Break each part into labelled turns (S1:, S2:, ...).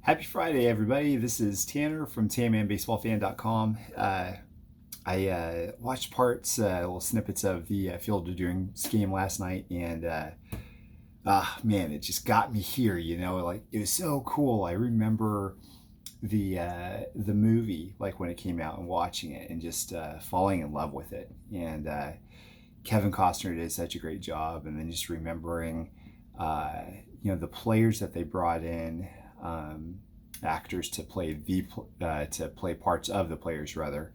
S1: Happy Friday, everybody. This is Tanner from TanmanBaseballFan.com. I watched little snippets of the Field of Dreams game last night, and man, it just got me here. Like it was so cool. I remember the movie, like when it came out, and watching it, and just falling in love with it. And Kevin Costner did such a great job, and then just remembering, the players that they brought in. Actors to play to play parts of the players rather.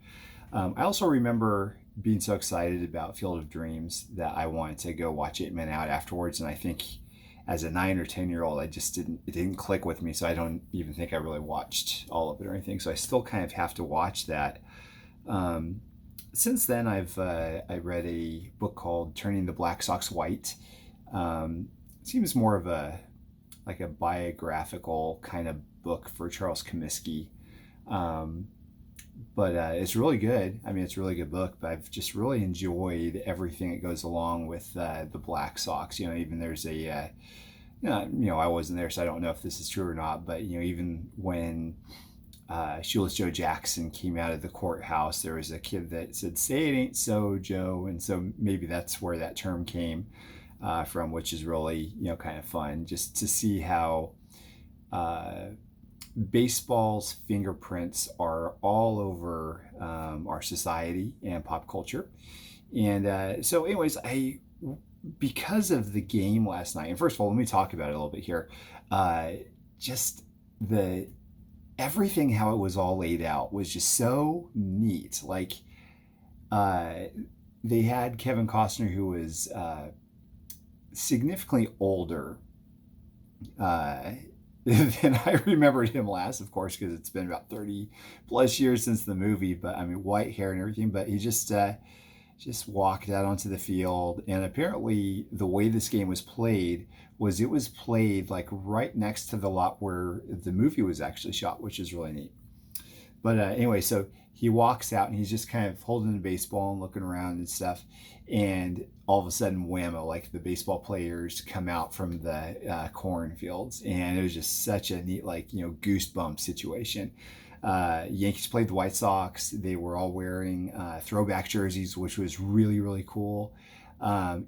S1: I also remember being so excited about Field of Dreams that I wanted to go watch It Men Out afterwards, and I think as a 9 or 10-year-old, it didn't click with me, so I don't even think I really watched all of it or anything. So I still kind of have to watch that. Since then, I read a book called Turning the Black Sox White. Seems more of a biographical kind of book for Charles Comiskey. But it's really good. I mean, it's a really good book, but I've just really enjoyed everything that goes along with the Black Sox. Even there's a, I wasn't there, so I don't know if this is true or not, but, even when Shoeless Joe Jackson came out of the courthouse, there was a kid that said, "Say it ain't so, Joe." And so maybe that's where that term came from, which is really, kind of fun just to see how baseball's fingerprints are all over our society and pop culture. And so anyways, because of the game last night, and first of all, let me talk about it a little bit here. Just everything, how it was all laid out was just so neat. Like they had Kevin Costner, who was significantly older than I remembered him last, of course, because it's been about 30 plus years since the movie. But I mean, white hair and everything. But he just walked out onto the field, and apparently the way this game was played was it was played like right next to the lot where the movie was actually shot, which is really neat. But anyway, so he walks out and he's just kind of holding the baseball and looking around and stuff. And all of a sudden, whammo, like the baseball players come out from the cornfields. And it was just such a neat, goosebump situation. Yankees played the White Sox. They were all wearing throwback jerseys, which was really, really cool.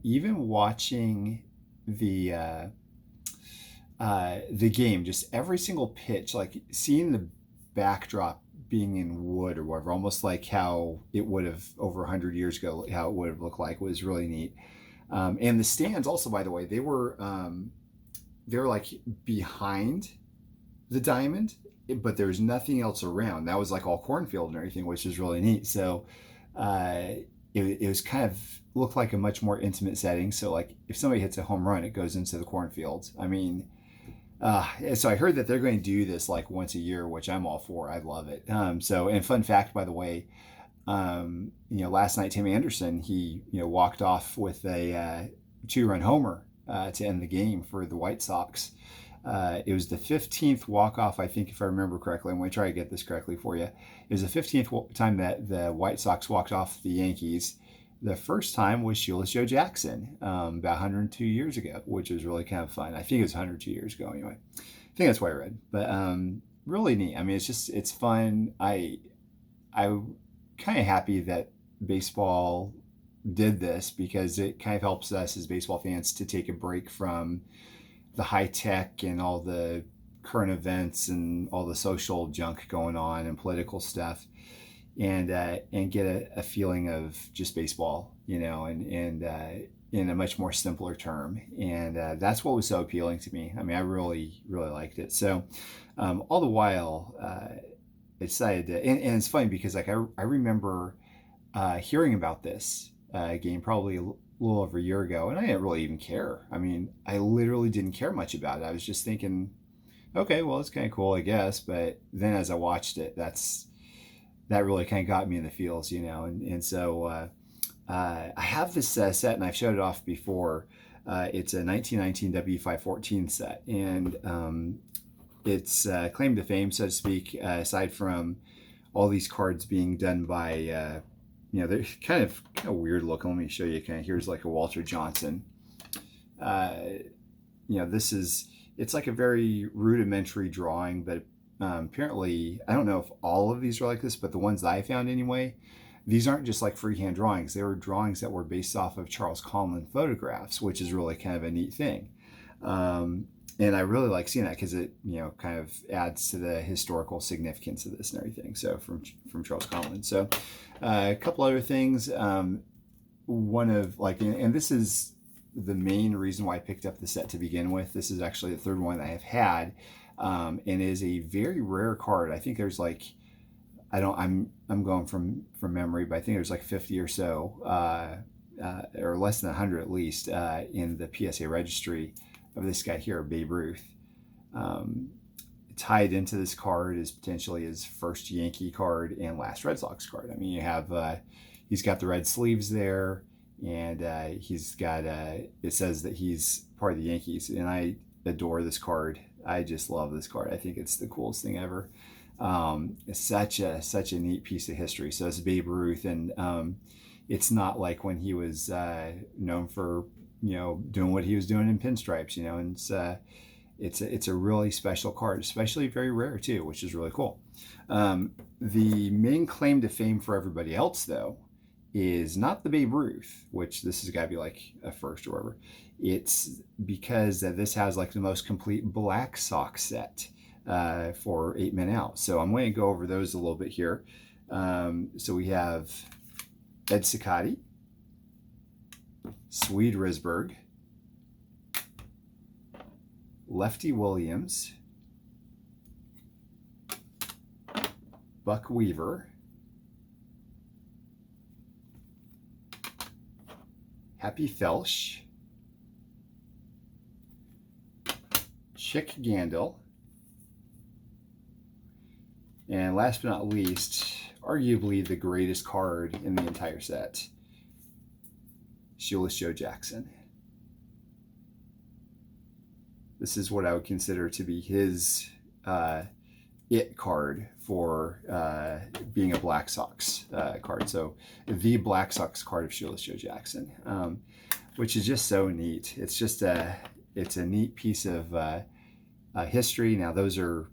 S1: Even watching the game, just every single pitch, like seeing the backdrop being in wood or whatever, almost like how it would have over 100 years ago, how it would have looked like, was really neat. And the stands also, by the way, they were like behind the diamond, but there was nothing else around. That was like all cornfield and everything, which is really neat. So it was kind of looked like a much more intimate setting. So like if somebody hits a home run, it goes into the cornfields. I mean, so I heard that they're going to do this like once a year, which I'm all for. I love it. And fun fact, by the way, last night Tim Anderson, he walked off with a 2-run homer to end the game for the White Sox. It was the 15th walk-off, I think, if I remember correctly. I'm going to try to get this correctly for you. It was the 15th time that the White Sox walked off the Yankees. The first time was Shoeless Joe Jackson, about 102 years ago, which was really kind of fun. I think it was 102 years ago anyway. I think that's what I read. But really neat. I mean, it's fun. I'm kind of happy that baseball did this, because it kind of helps us as baseball fans to take a break from the high tech and all the current events and all the social junk going on and political stuff. And get a feeling of just baseball, and in a much more simpler term. And that's what was so appealing to me. I mean, I really, really liked it. So all the while, I decided to, and it's funny because like I remember hearing about this game probably a little over a year ago, and I didn't really even care. I mean, I literally didn't care much about it. I was just thinking, okay, well, it's kind of cool, I guess. But then as I watched it, that really kind of got me in the feels, and so I have this set, and I've showed it off before. It's a 1919 W514 set, and it's claim to fame, so to speak, aside from all these cards being done by, they're kind of weird looking. Let me show you. Here's like a Walter Johnson. This is it's like a very rudimentary drawing, but apparently, I don't know if all of these are like this, but the ones that I found anyway, these aren't just like freehand drawings. They were drawings that were based off of Charles Conlon photographs, which is really kind of a neat thing. And I really like seeing that because it, kind of adds to the historical significance of this and everything. So from Charles Conlon. So a couple other things. One of and this is the main reason why I picked up the set to begin with. This is actually the third one that I have had, and is a very rare card. I think there's I'm going from memory, but I think there's 50 or so, or less than 100 at least, in the PSA registry of this guy here, Babe Ruth. Tied into this card is potentially his first Yankee card and last Red Sox card. I mean, you have he's got the red sleeves there, and he's got it says that he's part of the Yankees, and I adore this card. I just love this card. I think it's the coolest thing ever. It's such a neat piece of history. So it's Babe Ruth, and it's not like when he was known for doing what he was doing in pinstripes, and it's a really special card, especially very rare too, which is really cool. The main claim to fame for everybody else, though, is not the Babe Ruth, which this has got to be like a first or whatever. It's because this has the most complete Black Sox set for 8 Men Out. So I'm going to go over those a little bit here. So we have Ed Saccotti, Swede Risberg, Lefty Williams, Buck Weaver, Happy Felsch, Chick Gandil, and last but not least, arguably the greatest card in the entire set, Shoeless Joe Jackson. This is what I would consider to be his it card for being a Black Sox card. So the Black Sox card of Shoeless Joe Jackson, which is just so neat. It's just it's a neat piece of history. Now those are,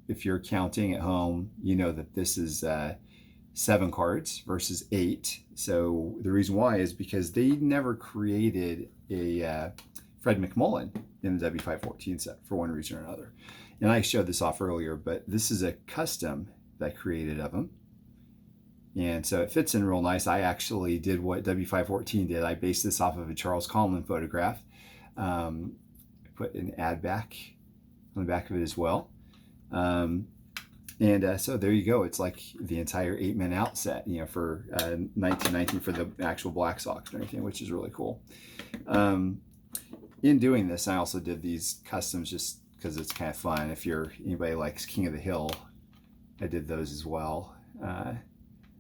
S1: if you're counting at home, that this is 7 cards versus 8. So the reason why is because they never created a Fred Mcmullen in the W514 set for one reason or another. And I showed this off earlier, but this is a custom that I created of him. And so it fits in real nice. I actually did what W514 did. I based this off of a Charles Conlon photograph. I put an ad back on the back of it as well. So there you go. It's like the entire 8 Men Out set, for 1919 for the actual Black Sox and everything, which is really cool. In doing this, I also did these customs just because it's kind of fun. If anybody likes King of the Hill, I did those as well.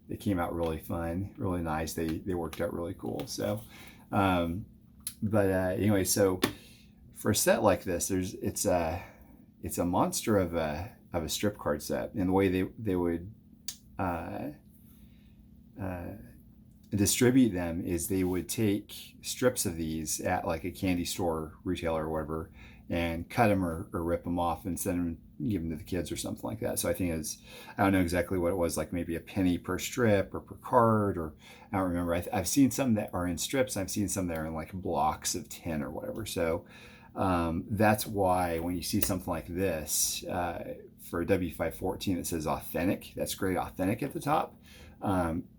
S1: They came out really fun, really nice. They worked out really cool. So, anyway, so for a set like this, it's a monster of a strip card set, and the way they would distribute them is they would take strips of these at a candy store retailer or whatever, and cut them or rip them off and give them to the kids or something like that. So I think I don't know exactly what it was, maybe a penny per strip or per card, or I don't remember. I've seen some that are in strips. I've seen some that are in blocks of 10 or whatever. So that's why when you see something like this for a W514 that says authentic, that's great, authentic at the top.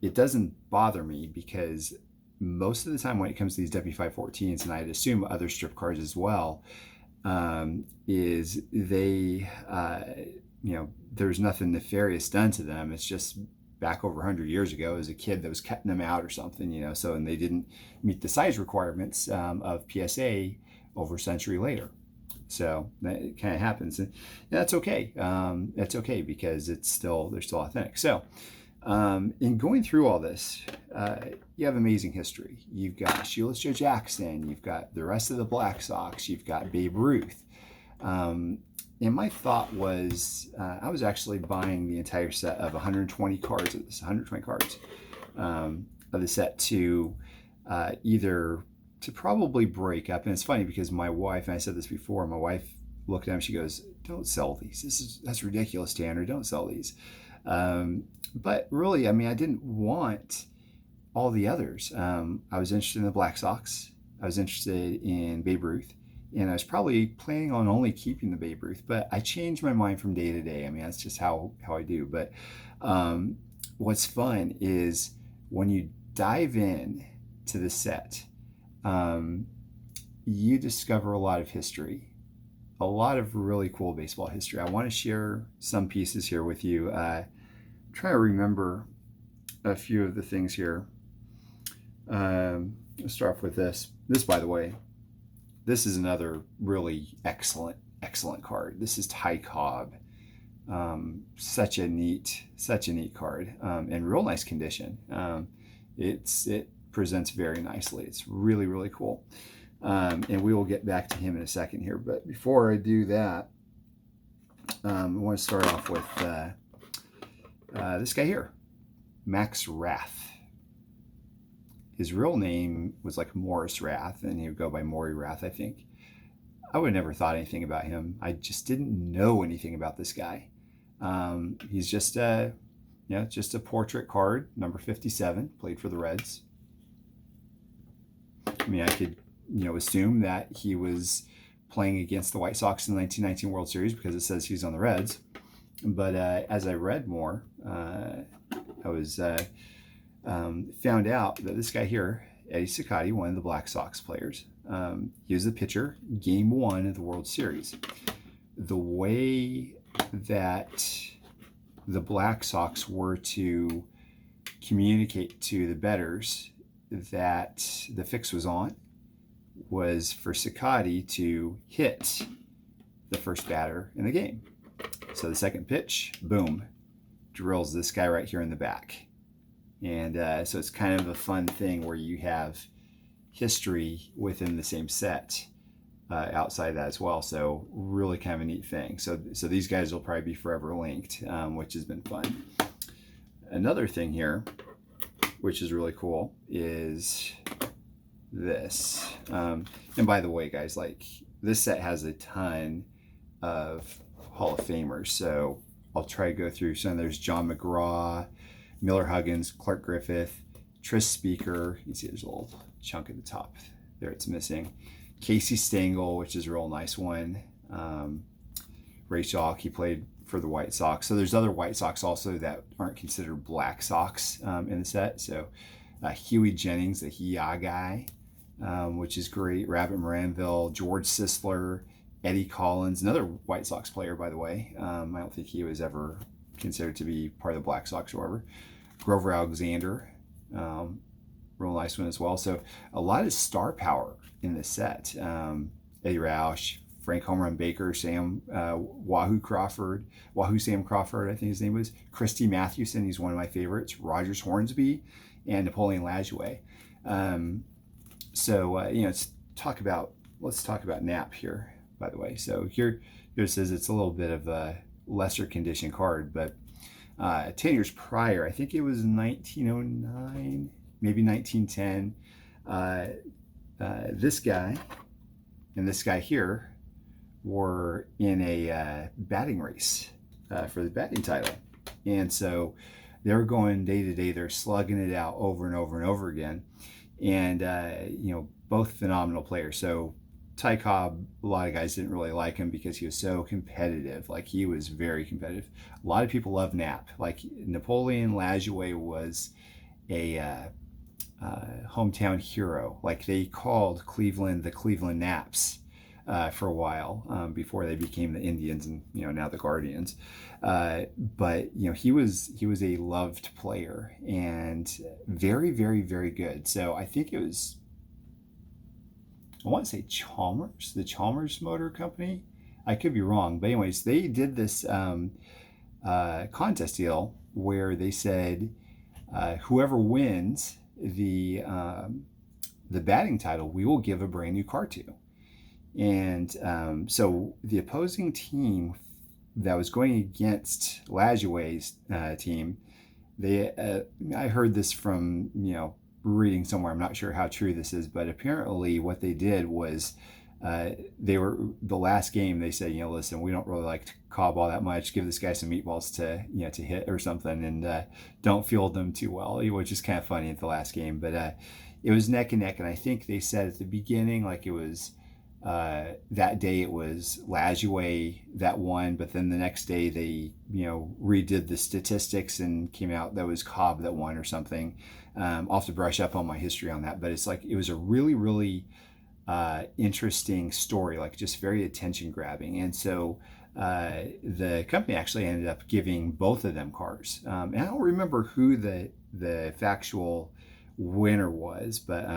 S1: It doesn't bother me because most of the time when it comes to these W514s, and I'd assume other strip cards as well, is they, there's nothing nefarious done to them. It's just back over 100 years ago as a kid that was cutting them out or something, and they didn't meet the size requirements of PSA over a century later. So that kind of happens, and that's okay. That's okay because they're still authentic. So in going through all this, you have amazing history. You've got Shoeless Joe Jackson, you've got the rest of the Black Sox, you've got Babe Ruth. And my thought was, I was actually buying the entire set of 120 cards of this, 120 cards of the set to either to probably break up. And it's funny because my wife, and I said this before, my wife looked at him, she goes, "Don't sell these. That's ridiculous, Tanner. Don't sell these." But really, I mean, I didn't want all the others. I was interested in the Black Sox. I was interested in Babe Ruth. And I was probably planning on only keeping the Babe Ruth, but I changed my mind from day to day. I mean, that's just how I do. But what's fun is when you dive in to the set, you discover a lot of history, a lot of really cool baseball history. I want to share some pieces here with you. Try to remember a few of the things here. Let's start off with this. This, by the way, this is another really excellent card. This is Ty Cobb. Such a neat card, and real nice condition. It presents very nicely. It's really, really cool. And we will get back to him in a second here. But before I do that, I want to start off with this guy here, Max Rath. His real name was like Morris Rath, and he would go by Maury Rath, I think. I would have never thought anything about him. I just didn't know anything about this guy. He's just a portrait card, number 57, played for the Reds. I mean, I could, assume that he was playing against the White Sox in the 1919 World Series because it says he's on the Reds. But as I read more, I was found out that this guy here, Eddie Saccotti, one of the Black Sox players, he was the pitcher game 1 of the World Series. The way that the Black Sox were to communicate to the bettors that the fix was on was for Saccotti to hit the first batter in the game. So the second pitch, boom, drills this guy right here in the back. And so it's kind of a fun thing where you have history within the same set outside that as well. So really kind of a neat thing. So these guys will probably be forever linked, which has been fun. Another thing here, which is really cool, is this. And by the way, guys, like this set has a ton of Hall of Famers. So I'll try to go through some. There's John McGraw, Miller Huggins, Clark Griffith, Tris Speaker. You can see there's a little chunk at the top there it's missing. Casey Stengel, which is a real nice one. Ray Chalk, he played for the White Sox. So there's other White Sox also that aren't considered Black Sox in the set. So Huey Jennings, the Hia guy, which is great. Rabbit Moranville, George Sisler, Eddie Collins, another White Sox player, by the way. I don't think he was ever considered to be part of the Black Sox or whatever. Grover Alexander, real nice one as well. So a lot of star power in the set. Eddie Roush, Frank Home Run Baker, Wahoo Sam Crawford, I think his name was. Christy Mathewson, he's one of my favorites. Rogers Hornsby, and Napoleon Lajoie. Let's talk about Knapp here, by the way. So here it says it's a little bit of a lesser condition card, but 10 years prior, I think it was 1909, maybe 1910, this guy and this guy here were in a batting race for the batting title. And so they were going day to day, they're slugging it out over and over and over again. And, both phenomenal players. So Ty Cobb, a lot of guys didn't really like him because he was so competitive. Like, he was very competitive. A lot of people love Knapp. Like, Napoleon Lajoie was a hometown hero. Like, they called Cleveland the Cleveland Naps for a while before they became the Indians and now the Guardians. But he was a loved player and very, very, very good. So I think it was, I want to say Chalmers, the Chalmers Motor Company. I could be wrong, but anyways, they did this contest deal where they said whoever wins the batting title, we will give a brand new car to. And so the opposing team that was going against Lajoie's team, I heard this from reading somewhere, I'm not sure how true this is, but apparently what they did was they were the last game. They said, listen, we don't really like Cobb all that much. Give this guy some meatballs to hit or something, and don't field them too well, which is kind of funny at the last game. But it was neck and neck, and I think they said at the beginning like it was that day it was Lajoie that won, but then the next day they redid the statistics and came out that was Cobb that won or something. I'll have to brush up on my history on that, but it's like it was a really, really interesting story, like just very attention grabbing. And so the company actually ended up giving both of them cars. And I don't remember who the factual winner was, but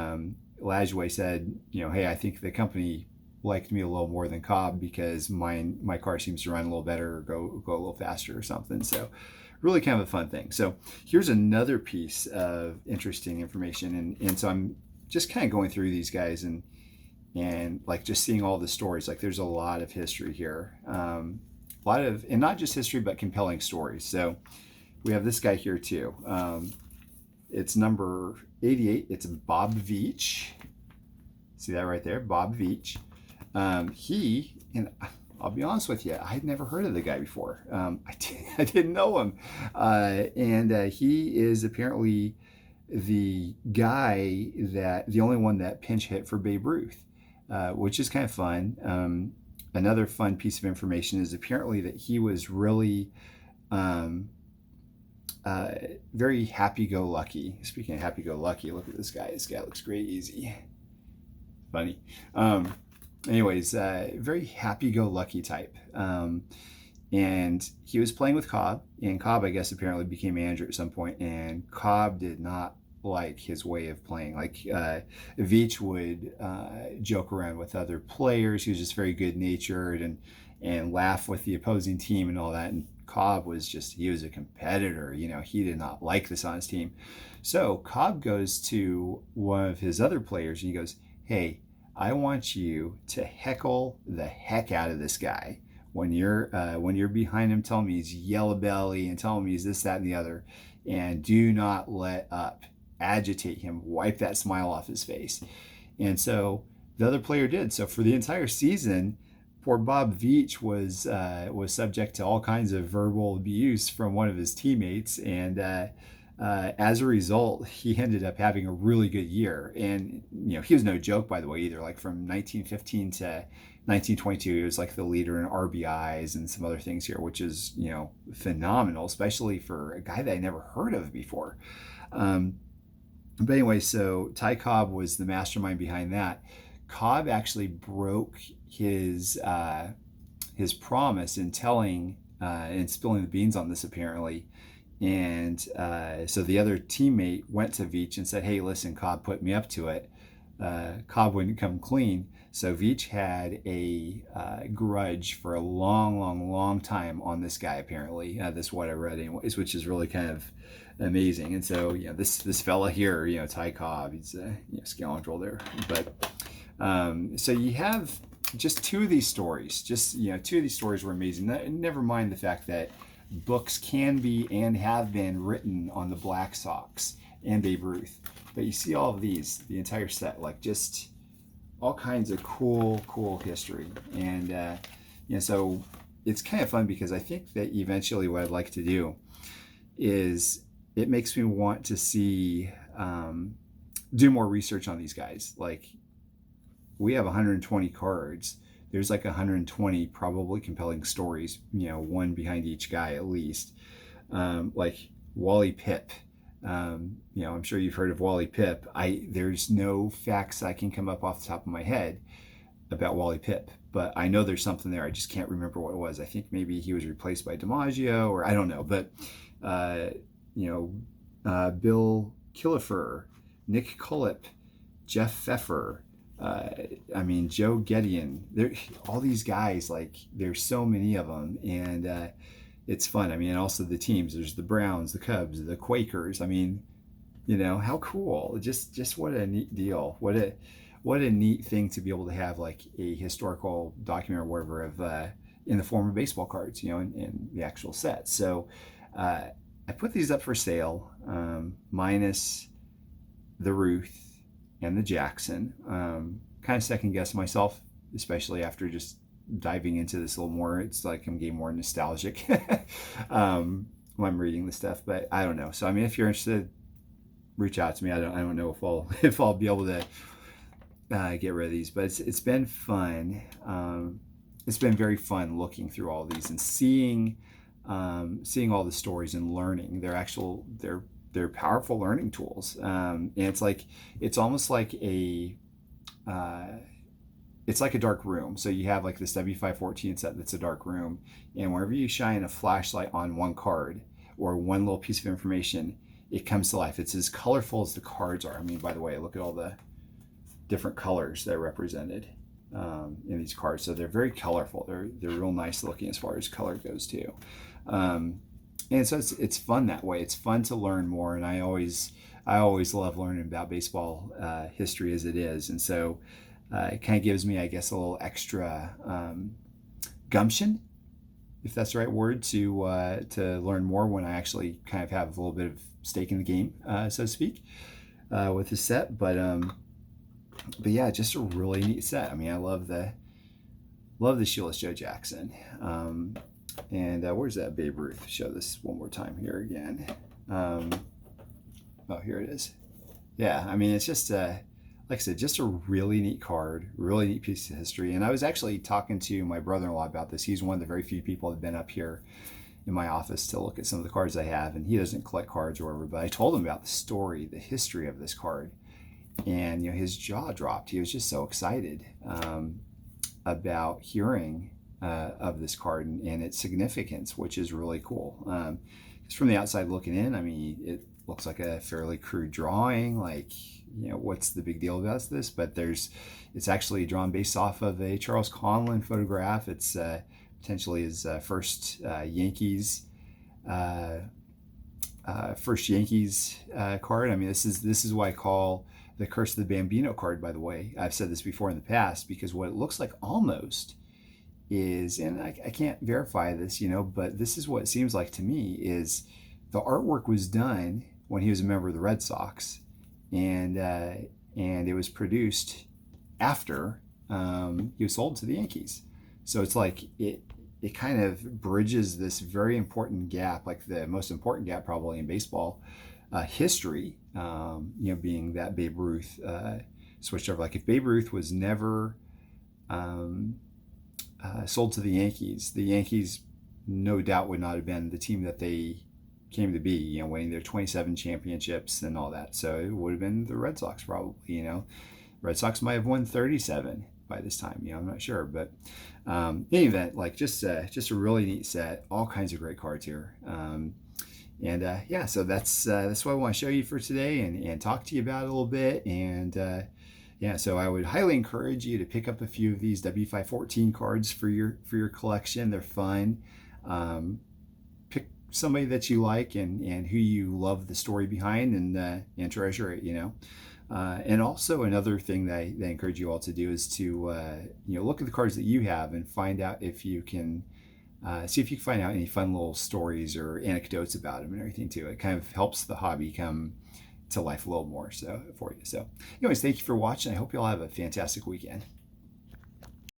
S1: Lajoie said, hey, I think the company liked me a little more than Cobb because my car seems to run a little better or go a little faster or something. So really kind of a fun thing. So here's another piece of interesting information. And so I'm just kind of going through these guys and like just seeing all the stories. Like there's a lot of history here, and not just history, but compelling stories. So we have this guy here too. It's number 88. It's Bob Veach. See that right there, Bob Veach. And I'll be honest with you, I had never heard of the guy before. I didn't know him, and he is apparently the guy the only one that pinch hit for Babe Ruth. Which is kind of fun. Another fun piece of information is apparently that he was really very happy-go-lucky. Speaking of happy-go-lucky, look at this guy. This guy looks crazy. Funny. Anyways, very happy-go-lucky type. And he was playing with Cobb, and Cobb, I guess, apparently became manager at some point, and Cobb did not like his way of playing. Like Veach would joke around with other players. He was just very good natured and laugh with the opposing team and all that. And Cobb he was a competitor. He did not like this on his team. So Cobb goes to one of his other players and he goes, hey, I want you to heckle the heck out of this guy. When you're behind him, tell him he's yellow belly and tell him he's this, that, and the other. And do not let up. Agitate him, wipe that smile off his face. And so the other player did. So for the entire season, poor Bob Veach was subject to all kinds of verbal abuse from one of his teammates. And as a result, he ended up having a really good year. And, he was no joke, by the way, either. Like from 1915 to 1922, he was like the leader in RBIs and some other things here, which is, phenomenal, especially for a guy that I never heard of before. But anyway, so Ty Cobb was the mastermind behind that. Cobb actually broke his promise in telling and spilling the beans on this apparently. And so the other teammate went to Veach and said, hey, listen, Cobb put me up to it. Cobb wouldn't come clean. So Veach had a grudge for a long, long, long time on this guy apparently. This is what I read anyways, which is really kind of amazing. And so this fella here, Ty Cobb, he's a scoundrel there. But so you have just two of these stories. Two of these stories were amazing. Never mind the fact that books can be and have been written on the Black Sox and Babe Ruth. But you see all of these, the entire set, like just all kinds of cool history. And so it's kind of fun because I think that eventually what I'd like to do is it makes me want to see do more research on these guys. Like we have 120 cards. There's like 120 probably compelling stories, one behind each guy at least. Like Wally Pip. I'm sure you've heard of Wally Pip. There's no facts I can come up off the top of my head about Wally Pip, but I know there's something there. I just can't remember what it was. I think maybe he was replaced by DiMaggio, or I don't know. But Bill Killefer, Nick Cullip, Jeff Pfeffer, Joe Gedeon. All these guys, like there's so many of them, and it's fun. And also the teams. There's the Browns, the Cubs, the Quakers. How cool! Just what a neat deal. What a neat thing to be able to have like a historical document or whatever of in the form of baseball cards, in the actual set. So I put these up for sale, minus the Ruth, and the Jackson. Kind of second guess myself, especially after just diving into this a little more. It's like I'm getting more nostalgic when I'm reading the stuff, but I don't know. So I mean, if you're interested, reach out to me. I don't know if I'll be able to get rid of these, but it's been fun. It's been very fun looking through all these and seeing all the stories and learning. They're powerful learning tools, and it's almost like it's like a dark room. So you have like this W514 set that's a dark room, and whenever you shine a flashlight on one card or one little piece of information, it comes to life. It's as colorful as the cards are. I mean, by the way, look at all the different colors that are represented in these cards. So they're very colorful. They're real nice looking as far as color goes too. And so it's fun that way. It's fun to learn more, and I always love learning about baseball history as it is, and so it kind of gives me, I guess, a little extra gumption, if that's the right word, to learn more when I actually kind of have a little bit of stake in the game, so to speak, with this set. But yeah, just a really neat set. I mean, I love the Shoeless Joe Jackson. And where's that Babe Ruth? Show this one more time here again. Oh, here it is. Yeah, I mean, it's just, like I said, just a really neat card, really neat piece of history. And I was actually talking to my brother-in-law about this. He's one of the very few people that have been up here in my office to look at some of the cards I have. And he doesn't collect cards or whatever, but I told him about the story, the history of this card. And, his jaw dropped. He was just so excited about hearing of this card and its significance, which is really cool. Because from the outside looking in, I mean, it looks like a fairly crude drawing. Like, what's the big deal about this? But it's actually drawn based off of a Charles Conlon photograph. It's potentially his first Yankees card. I mean, this is what I call the Curse of the Bambino card, by the way. I've said this before in the past, because what it looks like almost is, and I can't verify this, but this is what it seems like to me, is the artwork was done when he was a member of the Red Sox, and it was produced after he was sold to the Yankees. So it's like it kind of bridges this very important gap, like the most important gap probably in baseball history, being that Babe Ruth switched over. Like if Babe Ruth was never sold to the Yankees no doubt would not have been the team that they came to be, winning their 27 championships and all that. So it would have been the Red Sox probably, Red Sox might have won 37 by this time, I'm not sure. But in any event, like just a really neat set, all kinds of great cards here. Yeah, so that's what I want to show you for today and talk to you about it a little bit. And yeah, so I would highly encourage you to pick up a few of these W514 cards for your collection. They're fun. Pick somebody that you like and who you love the story behind, and treasure it. And also another thing that I encourage you all to do is to look at the cards that you have and find out if you can see if you can find out any fun little stories or anecdotes about them and everything too. It kind of helps the hobby come to life a little more for you. So anyways, thank you for watching. I hope you all have a fantastic weekend.